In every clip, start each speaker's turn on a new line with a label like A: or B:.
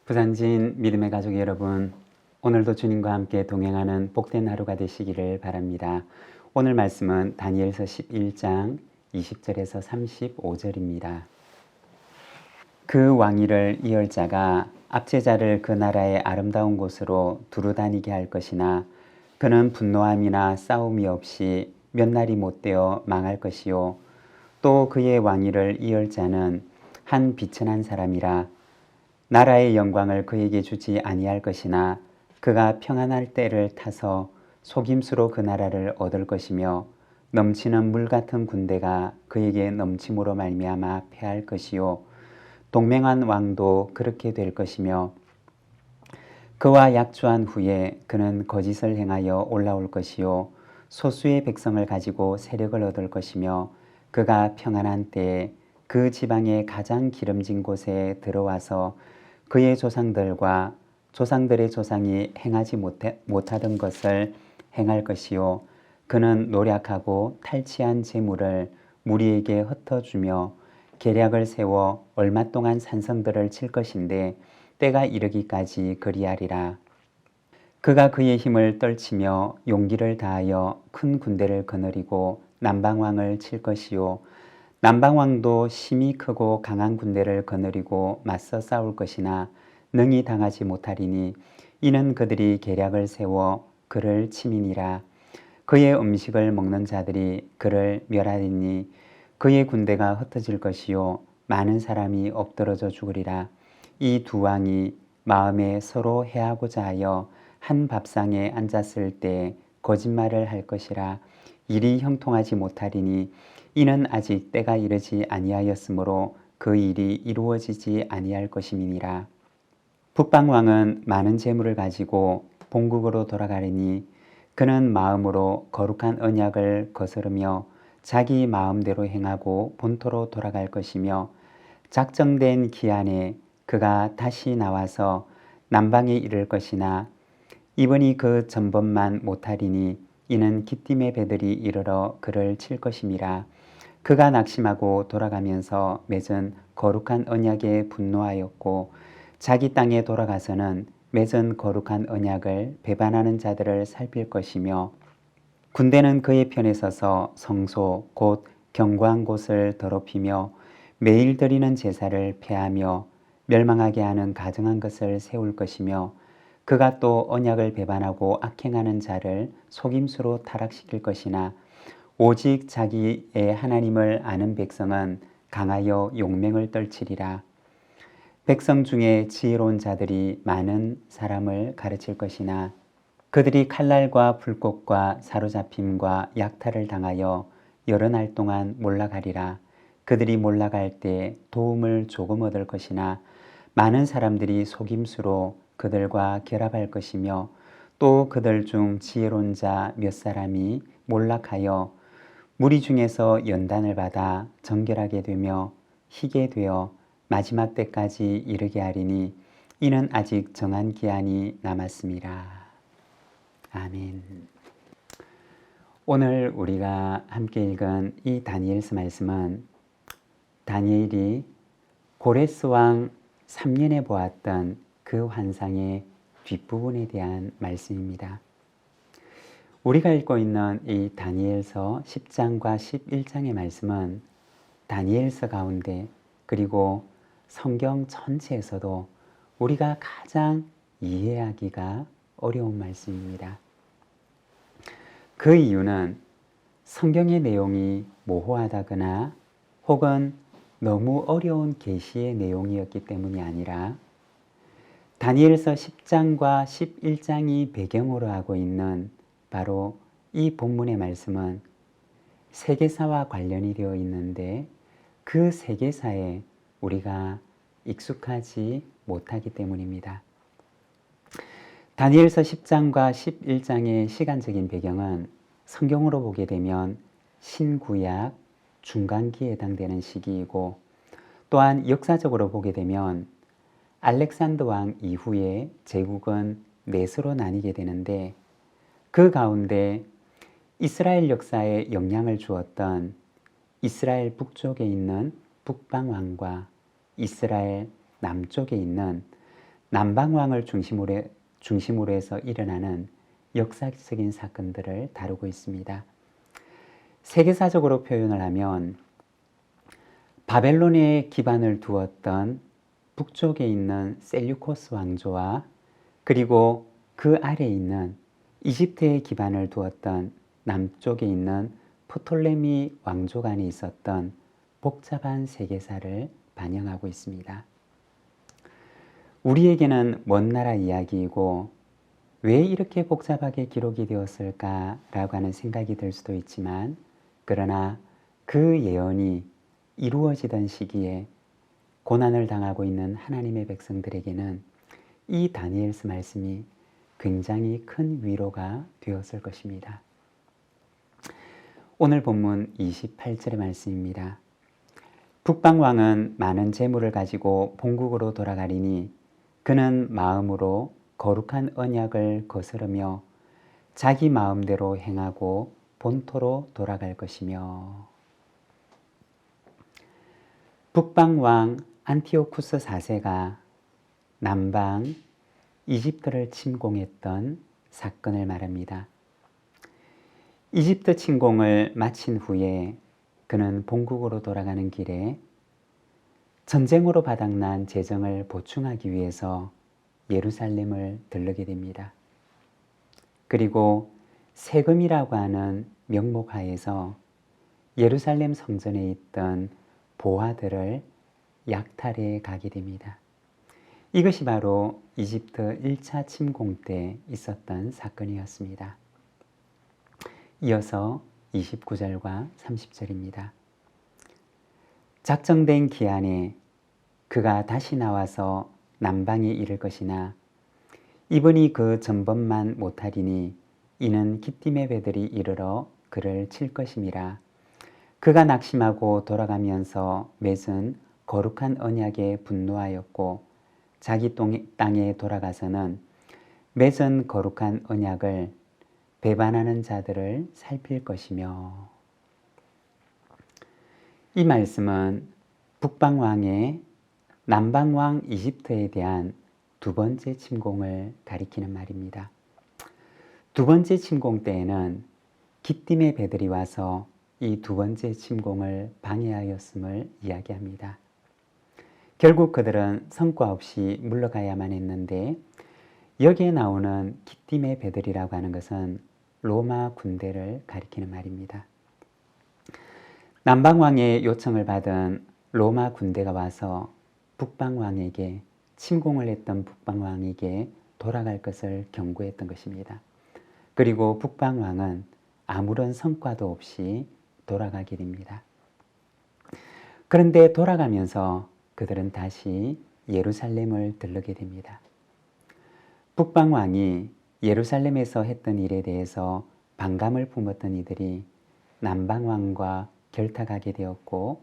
A: 부산진 믿음의 가족 여러분, 오늘도 주님과 함께 동행하는 복된 하루가 되시기를 바랍니다. 오늘 말씀은 다니엘서 11장 20절에서 35절입니다. 그 왕위를 이을 자가 압제자를 그 나라의 아름다운 곳으로 두루 다니게 할 것이나 그는 분노함이나 싸움이 없이 몇 날이 못되어 망할 것이요, 또 그의 왕위를 이을 자는 한 비천한 사람이라 나라의 영광을 그에게 주지 아니할 것이나 그가 평안할 때를 타서 속임수로 그 나라를 얻을 것이며 넘치는 물 같은 군대가 그에게 넘침으로 말미암아 패할 것이요, 동맹한 왕도 그렇게 될 것이며 그와 약주한 후에 그는 거짓을 행하여 올라올 것이요, 소수의 백성을 가지고 세력을 얻을 것이며 그가 평안한 때에 그 지방의 가장 기름진 곳에 들어와서 그의 조상들과 조상들의 조상이 행하지 못하던 것을 행할 것이요, 그는 노력하고 탈취한 재물을 무리에게 흩어주며 계략을 세워 얼마 동안 산성들을 칠 것인데 때가 이르기까지 그리하리라. 그가 그의 힘을 떨치며 용기를 다하여 큰 군대를 거느리고 남방왕을 칠 것이요, 남방왕도 심히 크고 강한 군대를 거느리고 맞서 싸울 것이나 능히 당하지 못하리니 이는 그들이 계략을 세워 그를 치민이라. 그의 음식을 먹는 자들이 그를 멸하리니 그의 군대가 흩어질 것이요, 많은 사람이 엎드러져 죽으리라. 이 두 왕이 마음에 서로 해하고자 하여 한 밥상에 앉았을 때 거짓말을 할 것이라. 일이 형통하지 못하리니 이는 아직 때가 이르지 아니하였으므로 그 일이 이루어지지 아니할 것임이니라. 북방왕은 많은 재물을 가지고 본국으로 돌아가리니 그는 마음으로 거룩한 언약을 거스르며 자기 마음대로 행하고 본토로 돌아갈 것이며 작정된 기한에 그가 다시 나와서 남방에 이를 것이나 이번이 그 전번만 못하리니 이는 기띔의 배들이 이르러 그를 칠 것임이라. 그가 낙심하고 돌아가면서 맺은 거룩한 언약에 분노하였고 자기 땅에 돌아가서는 맺은 거룩한 언약을 배반하는 자들을 살필 것이며 군대는 그의 편에 서서 성소 곧 견고한 곳을 더럽히며 매일 드리는 제사를 폐하며 멸망하게 하는 가증한 것을 세울 것이며 그가 또 언약을 배반하고 악행하는 자를 속임수로 타락시킬 것이나 오직 자기의 하나님을 아는 백성은 강하여 용맹을 떨치리라. 백성 중에 지혜로운 자들이 많은 사람을 가르칠 것이나 그들이 칼날과 불꽃과 사로잡힘과 약탈을 당하여 여러 날 동안 몰락하리라. 그들이 몰락할 때 도움을 조금 얻을 것이나 많은 사람들이 속임수로 그들과 결합할 것이며 또 그들 중 지혜로운 자 몇 사람이 몰락하여 무리 중에서 연단을 받아 정결하게 되며 희게 되어 마지막 때까지 이르게 하리니 이는 아직 정한 기한이 남았습니다. 아멘. 오늘 우리가 함께 읽은 이 다니엘서 말씀은 다니엘이 고레스 왕 3년에 보았던 그 환상의 뒷부분에 대한 말씀입니다. 우리가 읽고 있는 이 다니엘서 10장과 11장의 말씀은 다니엘서 가운데 그리고 성경 전체에서도 우리가 가장 이해하기가 어려운 말씀입니다. 그 이유는 성경의 내용이 모호하다거나 혹은 너무 어려운 계시의 내용이었기 때문이 아니라 다니엘서 10장과 11장이 배경으로 하고 있는 바로 이 본문의 말씀은 세계사와 관련이 되어 있는데 그 세계사에 우리가 익숙하지 못하기 때문입니다. 다니엘서 10장과 11장의 시간적인 배경은 성경으로 보게 되면 신구약 중간기에 해당되는 시기이고 또한 역사적으로 보게 되면 알렉산더 왕 이후에 제국은 넷으로 나뉘게 되는데 그 가운데 이스라엘 역사에 영향을 주었던 이스라엘 북쪽에 있는 북방왕과 이스라엘 남쪽에 있는 남방왕을 중심으로 해서 일어나는 역사적인 사건들을 다루고 있습니다. 세계사적으로 표현을 하면 바벨론에 기반을 두었던 북쪽에 있는 셀류코스 왕조와 그리고 그 아래에 있는 이집트에 기반을 두었던 남쪽에 있는 프톨레미 왕조 간에 있었던 복잡한 세계사를 반영하고 있습니다. 우리에게는 먼 나라 이야기이고 왜 이렇게 복잡하게 기록이 되었을까라고 하는 생각이 들 수도 있지만, 그러나 그 예언이 이루어지던 시기에 고난을 당하고 있는 하나님의 백성들에게는 이 다니엘서 말씀이 굉장히 큰 위로가 되었을 것입니다. 오늘 본문 28절의 말씀입니다. 북방왕은 많은 재물을 가지고 본국으로 돌아가리니 그는 마음으로 거룩한 언약을 거스르며 자기 마음대로 행하고 본토로 돌아갈 것이며. 북방왕 안티오쿠스 4세가 남방 이집트를 침공했던 사건을 말합니다. 이집트 침공을 마친 후에 그는 본국으로 돌아가는 길에 전쟁으로 바닥난 재정을 보충하기 위해서 예루살렘을 들르게 됩니다. 그리고 세금이라고 하는 명목 하에서 예루살렘 성전에 있던 보화들을 약탈해 가게 됩니다. 이것이 바로 이집트 1차 침공 때 있었던 사건이었습니다. 이어서 29절과 30절입니다. 작정된 기한에 그가 다시 나와서 남방에 이를 것이나 이번이 그 전번만 못하리니 이는 기띔의 배들이 이르러 그를 칠 것임이라. 그가 낙심하고 돌아가면서 맺은 거룩한 언약에 분노하였고 자기 땅에 돌아가서는 맺은 거룩한 언약을 배반하는 자들을 살필 것이며. 이 말씀은 북방왕의 남방왕 이집트에 대한 두 번째 침공을 가리키는 말입니다. 두 번째 침공 때에는 기띔의 배들이 와서 이 두 번째 침공을 방해하였음을 이야기합니다. 결국 그들은 성과 없이 물러가야만 했는데, 여기에 나오는 기띔의 배들이라고 하는 것은 로마 군대를 가리키는 말입니다. 남방왕의 요청을 받은 로마 군대가 와서 북방왕에게, 침공을 했던 북방왕에게 돌아갈 것을 경고했던 것입니다. 그리고 북방왕은 아무런 성과도 없이 돌아가게 됩니다. 그런데 돌아가면서 그들은 다시 예루살렘을 들르게 됩니다. 북방왕이 예루살렘에서 했던 일에 대해서 반감을 품었던 이들이 남방왕과 결탁하게 되었고,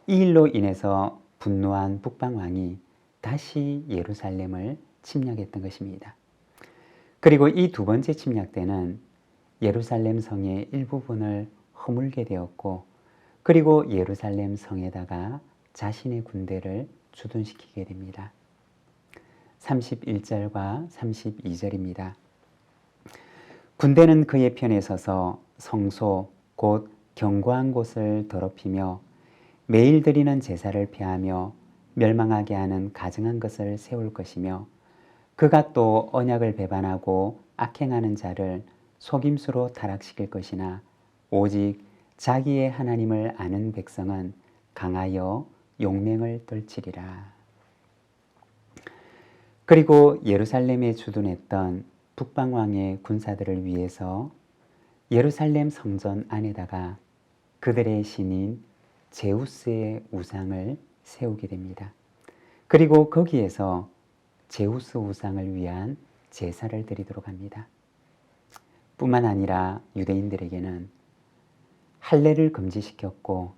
A: 이 일로 인해서 분노한 북방왕이 다시 예루살렘을 침략했던 것입니다. 그리고 이 두 번째 침략 때는 예루살렘 성의 일부분을 허물게 되었고, 그리고 예루살렘 성에다가 자신의 군대를 주둔시키게 됩니다. 31절과 32절입니다. 군대는 그의 편에 서서 성소 곧 견고한 곳을 더럽히며 매일 드리는 제사를 폐하며 멸망하게 하는 가증한 것을 세울 것이며, 그가 또 언약을 배반하고 악행하는 자를 속임수로 타락시킬 것이나 오직 자기의 하나님을 아는 백성은 강하여 용맹을 떨치리라. 그리고 예루살렘에 주둔했던 북방왕의 군사들을 위해서 예루살렘 성전 안에다가 그들의 신인 제우스의 우상을 세우게 됩니다. 그리고 거기에서 제우스 우상을 위한 제사를 드리도록 합니다. 뿐만 아니라 유대인들에게는 할례를 금지시켰고,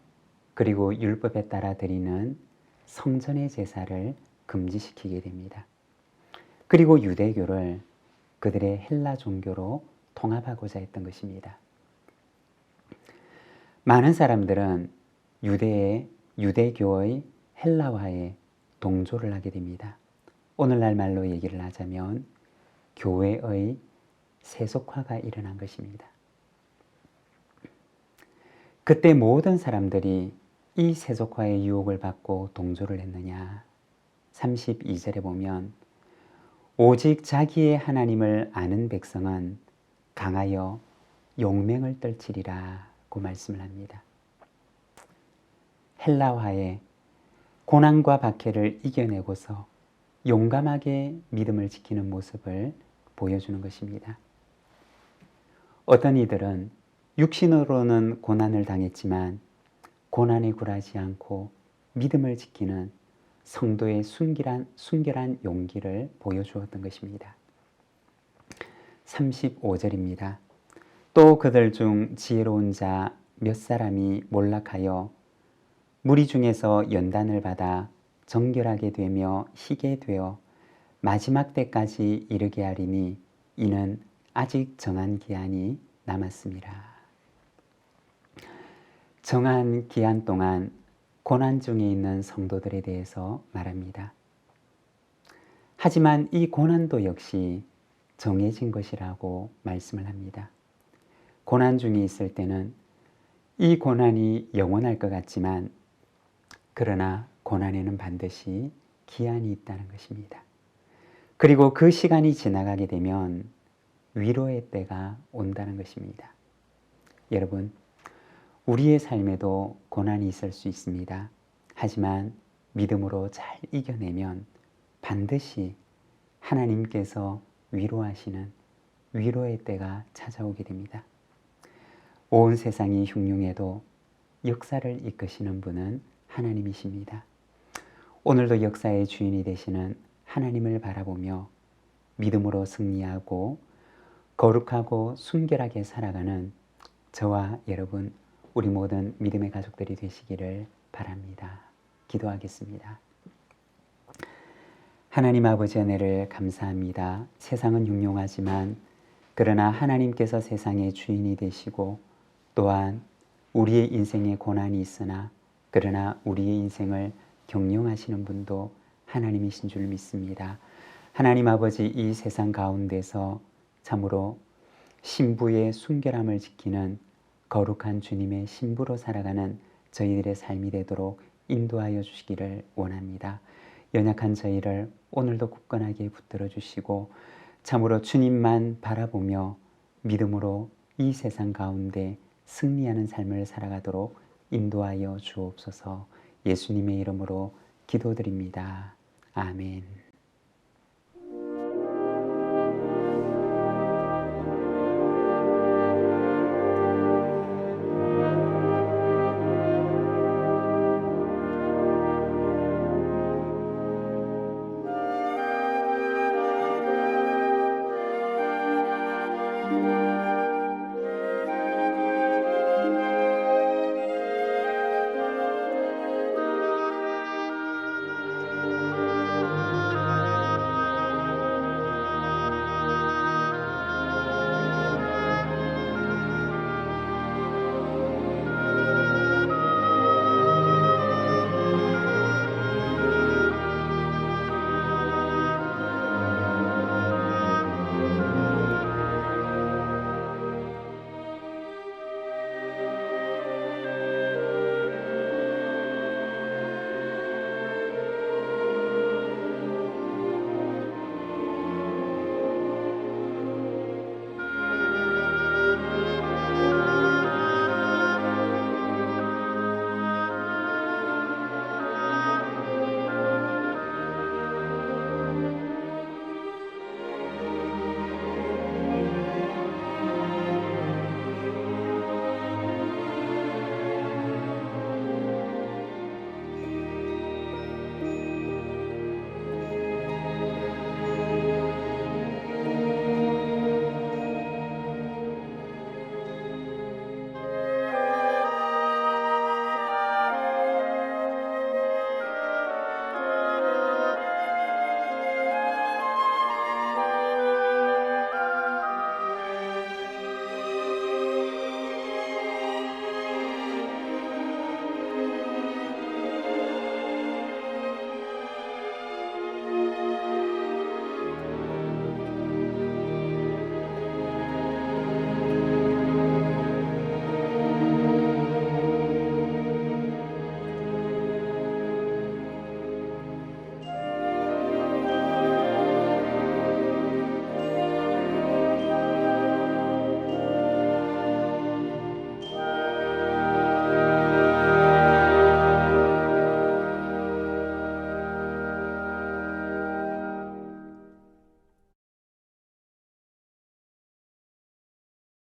A: 그리고 율법에 따라 드리는 성전의 제사를 금지시키게 됩니다. 그리고 유대교를 그들의 헬라 종교로 통합하고자 했던 것입니다. 많은 사람들은 유대교의 헬라화에 동조를 하게 됩니다. 오늘날 말로 얘기를 하자면 교회의 세속화가 일어난 것입니다. 그때 모든 사람들이 이 세속화의 유혹을 받고 동조를 했느냐? 32절에 보면 오직 자기의 하나님을 아는 백성은 강하여 용맹을 떨치리라고 말씀을 합니다. 헬라화에 고난과 박해를 이겨내고서 용감하게 믿음을 지키는 모습을 보여주는 것입니다. 어떤 이들은 육신으로는 고난을 당했지만 고난에 굴하지 않고 믿음을 지키는 성도의 순결한 용기를 보여주었던 것입니다. 35절입니다. 또 그들 중 지혜로운 자 몇 사람이 몰락하여 무리 중에서 연단을 받아 정결하게 되며 희게 되어 마지막 때까지 이르게 하리니 이는 아직 정한 기한이 남았습니다. 정한 기한 동안 고난 중에 있는 성도들에 대해서 말합니다. 하지만 이 고난도 역시 정해진 것이라고 말씀을 합니다. 고난 중에 있을 때는 이 고난이 영원할 것 같지만 그러나 고난에는 반드시 기한이 있다는 것입니다. 그리고 그 시간이 지나가게 되면 위로의 때가 온다는 것입니다. 여러분, 우리의 삶에도 고난이 있을 수 있습니다. 하지만 믿음으로 잘 이겨내면 반드시 하나님께서 위로하시는 위로의 때가 찾아오게 됩니다. 온 세상이 흉흉해도 역사를 이끄시는 분은 하나님이십니다. 오늘도 역사의 주인이 되시는 하나님을 바라보며 믿음으로 승리하고 거룩하고 순결하게 살아가는 저와 여러분, 우리 모든 믿음의 가족들이 되시기를 바랍니다. 기도하겠습니다. 하나님 아버지 은혜를 감사합니다. 세상은 흉흉하지만 그러나 하나님께서 세상의 주인이 되시고 또한 우리의 인생에 고난이 있으나 그러나 우리의 인생을 경영하시는 분도 하나님이신 줄 믿습니다. 하나님 아버지, 이 세상 가운데서 참으로 신부의 순결함을 지키는 거룩한 주님의 신부로 살아가는 저희들의 삶이 되도록 인도하여 주시기를 원합니다. 연약한 저희를 오늘도 굳건하게 붙들어 주시고 참으로 주님만 바라보며 믿음으로 이 세상 가운데 승리하는 삶을 살아가도록 인도하여 주옵소서. 예수님의 이름으로 기도드립니다. 아멘.